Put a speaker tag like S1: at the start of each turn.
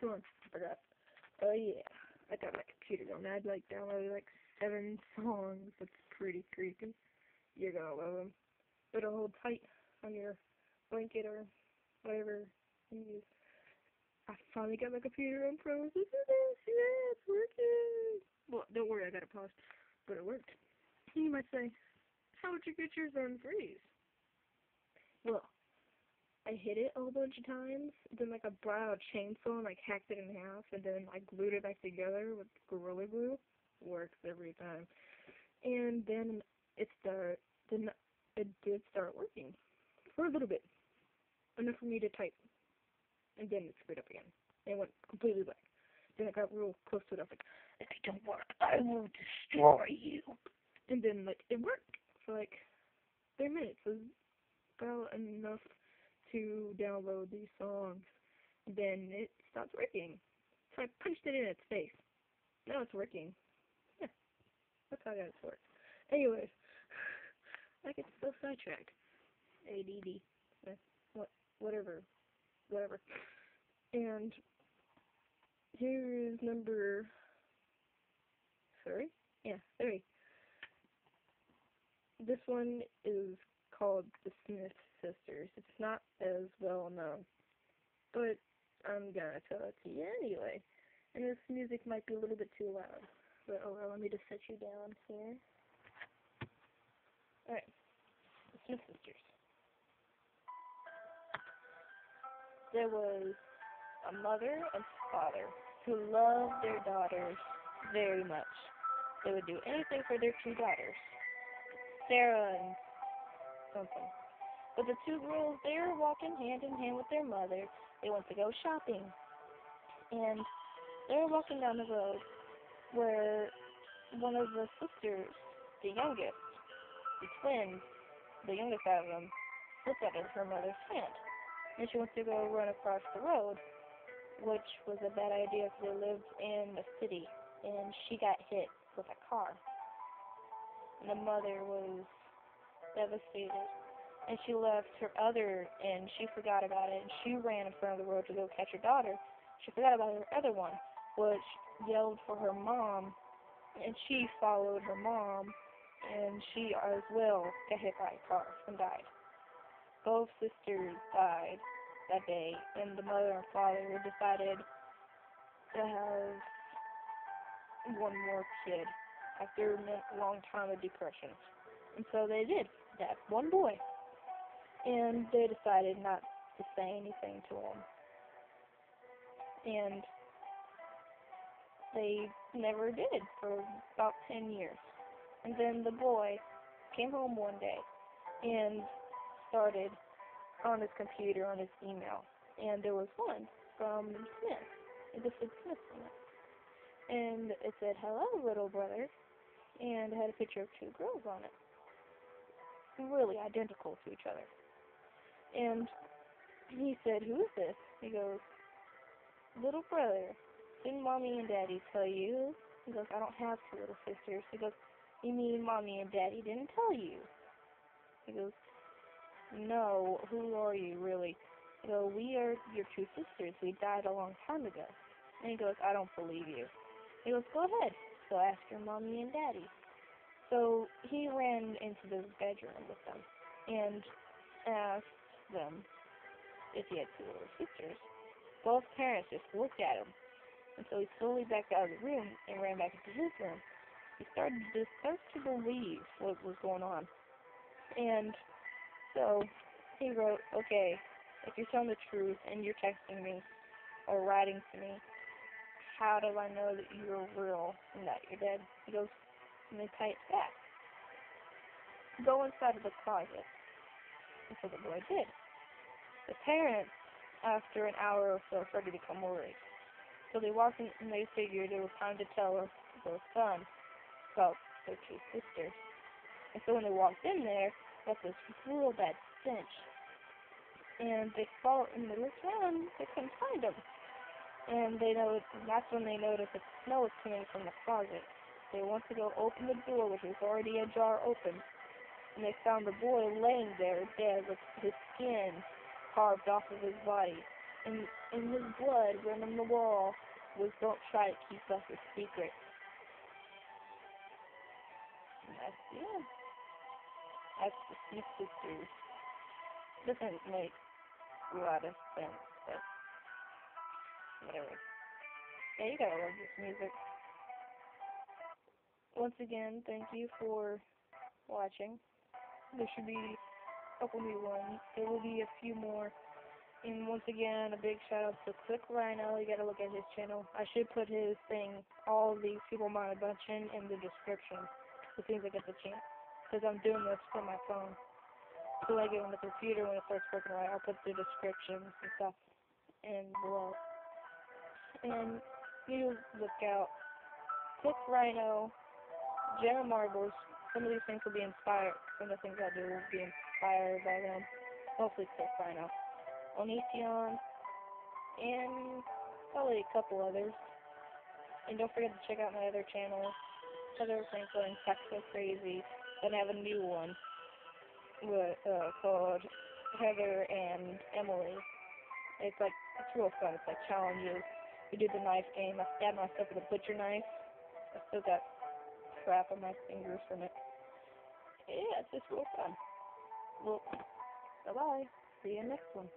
S1: one? I forgot. Oh yeah, I got my computer going. I'd like downloaded like 7 songs. That's pretty creepy. You're gonna love them. It'll hold tight on your blanket or whatever you use. I finally got my computer unfrozen. Look at this. Yeah, it's working. Well, don't worry, I got it paused, but it worked. You might say, how would you get yours unfreeze? Well, I hit it a whole bunch of times, then like I brought out a chainsaw and like hacked it in half, and then I glued it back together with Gorilla Glue. Works every time. And then then it did start working for a little bit, enough for me to type, and then it screwed up again. And it went completely black. Then I got real close to it. I was like, if it don't work, I will destroy you. And then like it worked for like 3 minutes. It was about enough to download these songs. Then it stopped working. So I punched it in its face. Now it's working. Yeah, that's how I got it to work. Anyways, I get so sidetracked. ADD. Whatever. And here is number 3. Yeah, 3. This one is called The Smith Sisters. It's not as well known, but I'm gonna tell it to you anyway. And this music might be a little bit too loud, but oh well, let me just set you down here. Alright, The Smith Sisters. There was a mother and father who loved their daughters very much. They would do anything for their 2 daughters, Sarah and something. But the 2 girls, they were walking hand in hand with their mother. They went to go shopping. And they were walking down the road where one of the sisters, the youngest, the twins, the youngest out of them, slipped out of her mother's hand. And she went to go run across the road, which was a bad idea because they lived in the city. And she got hit with a car. And the mother was devastated. And she left her and she forgot about it, and she ran in front of the road to go catch her daughter. She forgot about her other one, which yelled for her mom, and she followed her mom, and she as well got hit by a car and died. Both sisters died that day, and the mother and father decided to have one more kid after a long time of depression. And so they did. They had one boy. And they decided not to say anything to him. And they never did for about 10 years. And then the boy came home one day and started on his computer, on his email. And there was one from Smith. It just said Smith on it. And it said, hello, little brother. And it had a picture of 2 girls on it. Really identical to each other. And he said, who is this? He goes, little brother. Didn't mommy and daddy tell you? He goes, I don't have 2 little sisters. He goes, you mean mommy and daddy didn't tell you? He goes, no, who are you really? He goes, we are your 2 sisters. We died a long time ago. And he goes, I don't believe you. He goes, go ahead. So ask your mommy and daddy. So he ran into the bedroom with them and asked them if he had 2 little sisters. Both parents just looked at him, and so he slowly backed out of the room and ran back into his room. He started to believe what was going on, and so he wrote, okay, if you're telling the truth and you're texting me or writing to me, how do I know that you're real and that you're dead? He goes, and they typed back, go inside of the closet. And so the boy did. The parents, after an hour or so, started to become worried. So they walked in and they figured it was time to tell their son about their 2 sisters. And so when they walked in there, got this real bad stench. And they looked around, they couldn't find them. And that's when they noticed that the smell was coming from the closet. They went to go open the door, which was already ajar open. And they found the boy laying there dead with his skin carved off of his body. and his blood running on the wall was don't try to keep us a secret. And that's the end. That's the Smith Sisters. Doesn't make a lot of sense, but whatever. Yeah, you gotta love this music. Once again, thank you for watching. There should be a couple new ones. There will be a few more. And once again, a big shout out to Quick Rhino. You gotta look at his channel. I should put his thing, all of these people mind bunching in the description as soon as I get the chance. Because I'm doing this from my phone. So I get on the computer when it starts working right, I'll put the descriptions and stuff in below. And you look out. Quick Rhino, Jenna Marbles. Some of these things will be inspired. Some of the things I do will be inspired by them. Mostly Quick Rhino. Onision, and probably a couple others. And don't forget to check out my other channel, Heather Franklin, Texas Crazy. Then I have a new one called Heather and Emily. It's real fun. It's like challenges. We do the knife game. I stabbed myself with a butcher knife. I still got crap on my fingers from it. Yeah, it's just real fun. Well, bye-bye. See you next one.